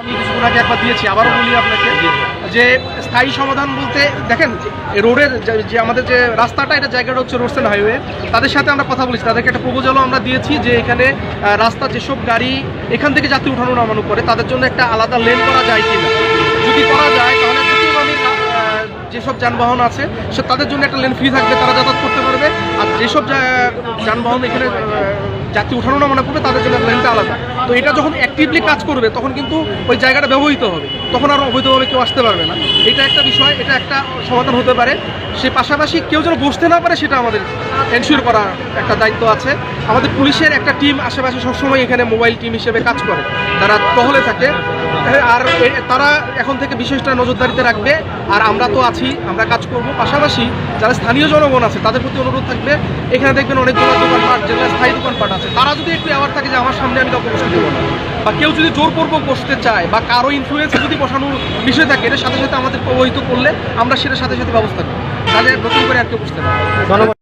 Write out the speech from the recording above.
আমি কিছুক্ষণ আগে একবার দিয়েছি, আবারও বলি আপনাকে যে স্থায়ী সমাধান বলতে দেখেন রোডের যে আমাদের যে রাস্তাটা, এটা জায়গাটা হচ্ছে রোডসেন হাইওয়ে, তাদের সাথে আমরা কথা বলেছি, তাদেরকে একটা প্রপোজালও আমরা দিয়েছি যে এখানে রাস্তা যেসব গাড়ি এখান থেকে যাত্রী উঠানো নামানো করে তাদের জন্য একটা আলাদা লেন করা যায় কিনা, যদি করা যায় তাহলে দ্রুতগামী যেসব যানবাহন আছে সে তাদের জন্য একটা লেন ফ্রি থাকবে, তারা যাতায়াত করতে পারবে। আর যেসব যানবাহন এখানে যাত্রী উঠানো নামানো করবে তাদের জন্য লেনটা আলাদা। তো এটা যখন অ্যাক্টিভলি কাজ করবে তখন কিন্তু ওই জায়গাটা ব্যবহৃত হবে, তখন আর অবৈধভাবে কেউ আসতে পারবে না। এটা একটা বিষয়, এটা একটা সমাধান হতে পারে। সে পাশাপাশি কেউ যেন বসতে না পারে সেটা আমাদের এনশিওর করার একটা দায়িত্ব আছে। আমাদের পুলিশের একটা টিম আশেপাশে সবসময় এখানে মোবাইল টিম হিসেবে কাজ করে, তারা টহলে থাকে। আর তারা এখন থেকে বিশেষটা নজরদারিতে রাখবে, আর আমরা তো আছি, আমরা কাজ করব। পাশাপাশি যারা স্থানীয় জনগণ আছে তাদের প্রতি অনুরোধ থাকবে, এখানে দেখবেন অনেকগুলো দোকানপাট, যেগুলো স্থায়ী দোকানপাট আছে, তারা যদি একটু অ্যাওয়ার থাকে যে আমার সামনে আমি কাউকে বসতে দেবো না, বা কেউ যদি জোরপূর্বক বসতে চায় বা কারো ইনফ্লুয়েন্সে যদি বসানোর বিষয় থাকে, এটার সাথে সাথে আমাদের প্রভাবিত করলে আমরা সেটার সাথে সাথে ব্যবস্থা করি, তাহলে নতুন করে আর কেউ বসতে পারে। ধন্যবাদ।